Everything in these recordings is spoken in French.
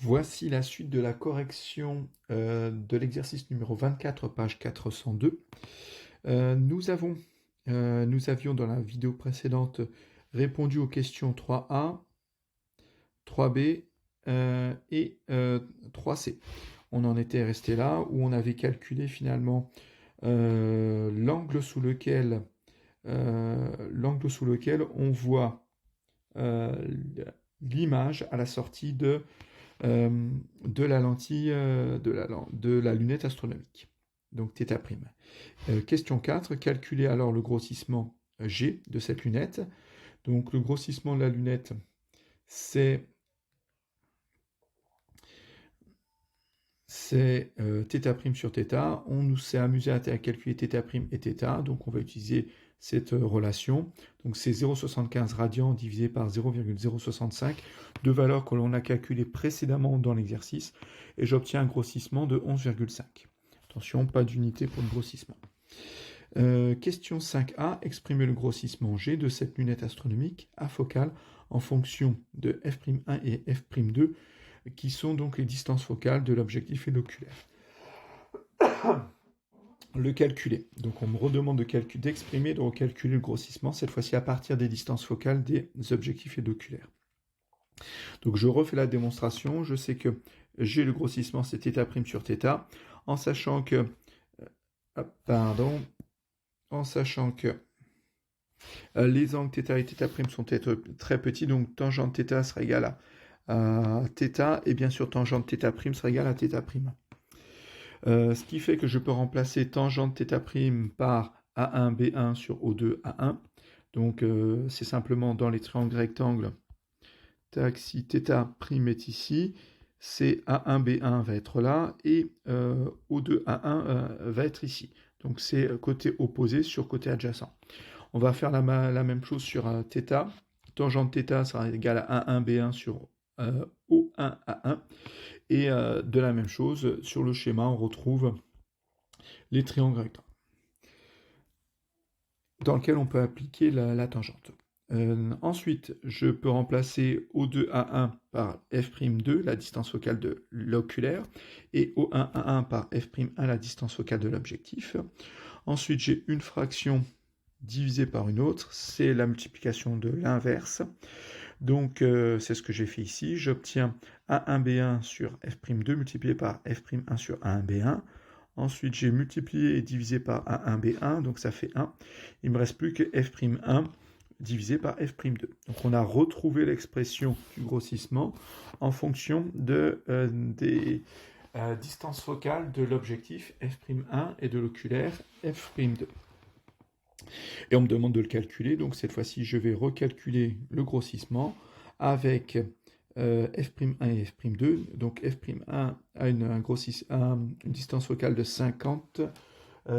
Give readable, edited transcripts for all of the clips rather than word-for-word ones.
Voici la suite de la correction de l'exercice numéro 24, page 402. Nous avions dans la vidéo précédente répondu aux questions 3A, 3B et 3C. On en était resté là où on avait calculé finalement l'angle sous lequel on voit l'image à la sortie de la lentille de la lunette astronomique, donc θ'. Question 4, calculez alors le grossissement G de cette lunette. Donc le grossissement de la lunette, c'est θ' sur θ. On s'est amusé à calculer θ' et θ, donc on va utiliser cette relation. Donc c'est 0,75 radians divisé par 0,065, deux valeurs que l'on a calculées précédemment dans l'exercice, et j'obtiens un grossissement de 11,5. Attention, pas d'unité pour le grossissement. Question 5a, exprimez le grossissement G de cette lunette astronomique afocale en fonction de f'1 et f'2, qui sont donc les distances focales de l'objectif et de l'oculaire. Le calculer. Donc on me redemande d'exprimer, de recalculer le grossissement, cette fois-ci à partir des distances focales des objectifs et de l'oculaire. Donc je refais la démonstration, je sais que j'ai le grossissement, c'est θ' sur θ, en sachant que les angles θ et θ' sont très petits, donc tangente θ sera égale à θ, et bien sûr tangente θ' sera égale à θ'. Ce qui fait que je peux remplacer tangente θ' par A1, B1 sur O2, A1. Donc c'est simplement dans les triangles rectangles, si θ' est ici, c'est A1, B1 va être là, et O2, A1 va être ici. Donc c'est côté opposé sur côté adjacent. On va faire la même chose sur θ. Tangente θ sera égale à A1, B1 sur O1, A1. Et de la même chose, sur le schéma, on retrouve les triangles rectangles dans lesquels on peut appliquer la tangente. Ensuite, je peux remplacer O2A1 par F'2, la distance focale de l'oculaire, et O1A1 par F'1, la distance focale de l'objectif. Ensuite, j'ai une fraction divisée par une autre, c'est la multiplication de l'inverse. Donc, c'est ce que j'ai fait ici. J'obtiens A1B1 sur F'2 multiplié par F'1 sur A1B1. Ensuite, j'ai multiplié et divisé par A1B1, donc ça fait 1. Il ne me reste plus que F'1 divisé par F'2. Donc, on a retrouvé l'expression du grossissement en fonction des distances focales de l'objectif F'1 et de l'oculaire F'2. Et on me demande de le calculer, donc cette fois-ci je vais recalculer le grossissement avec F'1 et F'2. Donc F'1 a une distance focale de 50,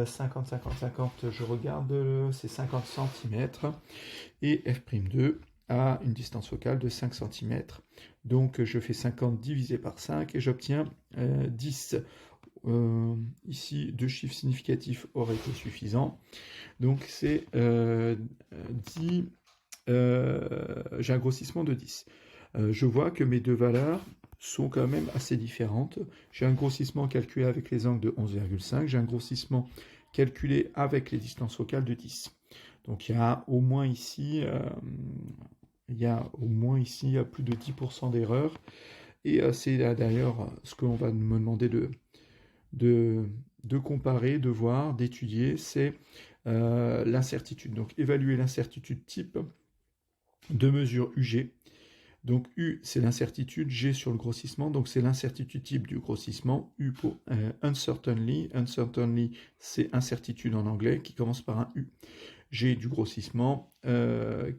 50, 50, 50, je regarde, c'est 50 cm, et F'2 a une distance focale de 5 cm. Donc je fais 50 divisé par 5 et j'obtiens 10. Ici, deux chiffres significatifs auraient été suffisants. Donc c'est 10, j'ai un grossissement de 10. Je vois que mes deux valeurs sont quand même assez différentes. J'ai un grossissement calculé avec les angles de 11,5, j'ai un grossissement calculé avec les distances focales de 10. Donc il y a au moins ici, plus de 10% d'erreur. Et c'est d'ailleurs ce qu'on va me demander de comparer, de voir, d'étudier, c'est l'incertitude. Donc évaluer l'incertitude type de mesure UG. Donc U, c'est l'incertitude, G sur le grossissement, donc c'est l'incertitude type du grossissement. U pour uncertainly, uncertainly c'est incertitude en anglais, qui commence par un U. G du grossissement,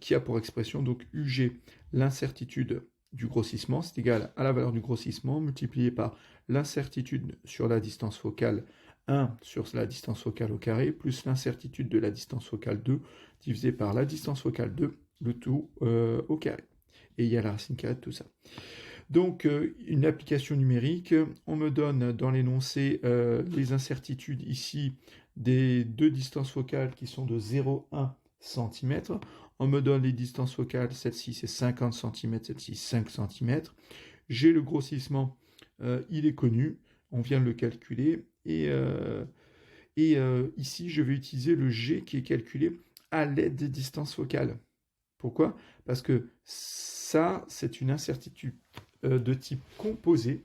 qui a pour expression donc UG, l'incertitude du grossissement, c'est égal à la valeur du grossissement multiplié par l'incertitude sur la distance focale 1 sur la distance focale au carré, plus l'incertitude de la distance focale 2, divisé par la distance focale 2, le tout au carré. Et il y a la racine carrée de tout ça. Donc, une application numérique, on me donne dans l'énoncé les incertitudes ici des deux distances focales qui sont de 0,1 cm. On me donne les distances focales, celle-ci c'est 50 cm, celle-ci 5 cm. j'ai le grossissement, il est connu, on vient de le calculer, ici, je vais utiliser le G qui est calculé à l'aide des distances focales. Pourquoi? Parce que ça, c'est une incertitude de type composé,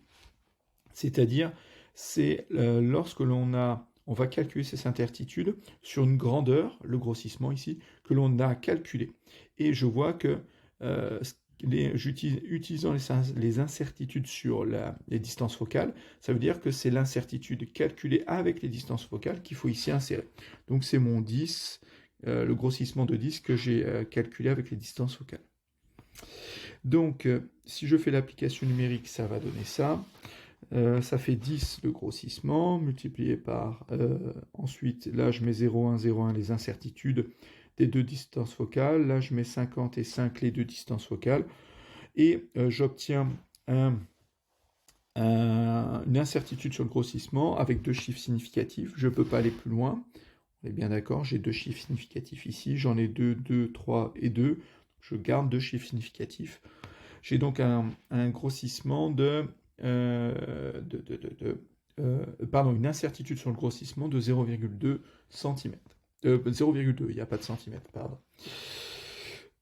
c'est-à-dire c'est lorsque on va calculer ces incertitudes sur une grandeur, le grossissement ici, que l'on a calculé. Et je vois que utilisant les incertitudes sur les distances focales, ça veut dire que c'est l'incertitude calculée avec les distances focales qu'il faut ici insérer. Donc c'est mon 10, le grossissement de 10 que j'ai calculé avec les distances focales. Donc si je fais l'application numérique, ça va donner ça. Ça fait 10 de grossissement, multiplié par, ensuite, là je mets 0,1, 0,1 les incertitudes des deux distances focales, là je mets 50 et 5 les deux distances focales, et j'obtiens une incertitude sur le grossissement avec deux chiffres significatifs. Je ne peux pas aller plus loin, on est bien d'accord, j'ai deux chiffres significatifs ici, j'en ai 2, 2, 3 et 2, je garde deux chiffres significatifs. J'ai donc un grossissement une incertitude sur le grossissement de 0,2 cm. 0,2, il n'y a pas de centimètre, pardon.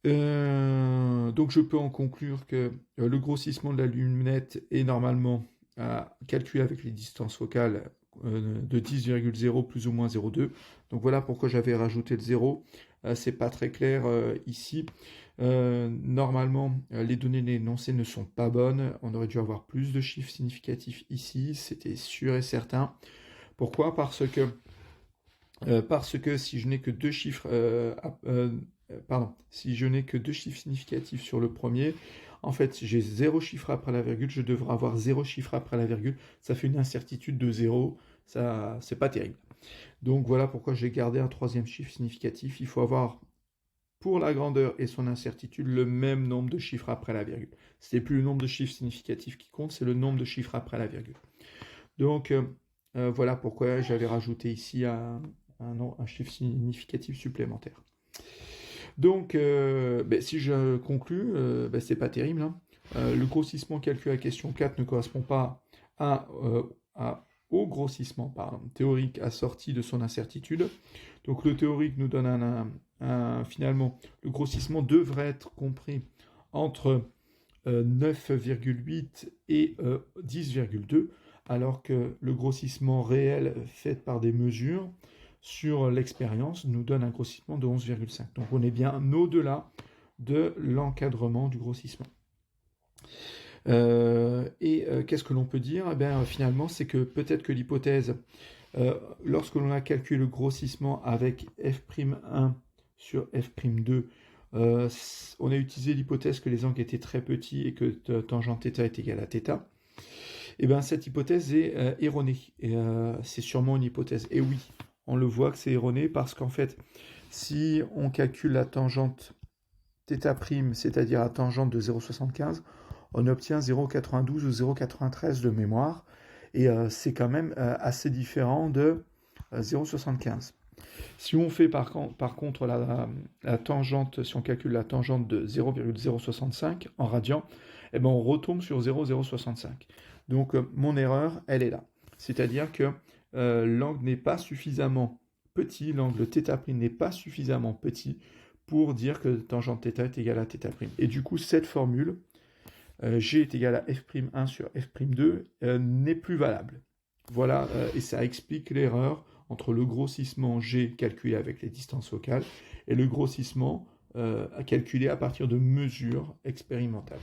Donc je peux en conclure que le grossissement de la lunette est normalement calculé avec les distances focales de 10,0 plus ou moins 0,2. Donc voilà pourquoi j'avais rajouté le 0. C'est pas très clair ici. Normalement, les données de l'énoncé ne sont pas bonnes. On aurait dû avoir plus de chiffres significatifs ici, c'était sûr et certain. Pourquoi? Parce que si je n'ai que deux chiffres, si je n'ai que deux chiffres significatifs sur le premier, en fait, j'ai 0 chiffre après la virgule, je devrais avoir 0 chiffre après la virgule. Ça fait une incertitude de 0, ça, c'est pas terrible. Donc voilà pourquoi j'ai gardé un troisième chiffre significatif. Il faut avoir, pour la grandeur et son incertitude, le même nombre de chiffres après la virgule. Ce n'est plus le nombre de chiffres significatifs qui compte, c'est le nombre de chiffres après la virgule. Donc voilà pourquoi j'avais rajouté ici un chiffre significatif supplémentaire. Donc, si je conclus, c'est pas terrible, hein. Le grossissement calculé à la question 4 ne correspond pas au grossissement théorique assorti de son incertitude. Donc le théorique nous donne finalement, le grossissement devrait être compris entre 9,8 et 10,2, alors que le grossissement réel fait par des mesures sur l'expérience nous donne un grossissement de 11,5. Donc on est bien au-delà de l'encadrement du grossissement. Qu'est-ce que l'on peut dire? Finalement, c'est que peut-être que l'hypothèse, lorsque l'on a calculé le grossissement avec f'1 sur f'2, on a utilisé l'hypothèse que les angles étaient très petits et que tangente θ est égale à θ. Cette hypothèse est erronée. C'est sûrement une hypothèse. Et oui, on le voit que c'est erroné parce qu'en fait, si on calcule la tangente θ', c'est-à-dire la tangente de 0,75, on obtient 0,92 ou 0,93 de mémoire. Et c'est quand même assez différent de 0,75. Si on fait par contre la tangente, si on calcule la tangente de 0,065 en radian, on retombe sur 0,065. Donc mon erreur, elle est là. C'est-à-dire que l'angle n'est pas suffisamment petit, l'angle θ' n'est pas suffisamment petit pour dire que tangente θ est égale à θ'. Et du coup, cette formule, G est égal à f'1 sur f'2, n'est plus valable. Voilà, et ça explique l'erreur entre le grossissement G calculé avec les distances focales et le grossissement calculé à partir de mesures expérimentales.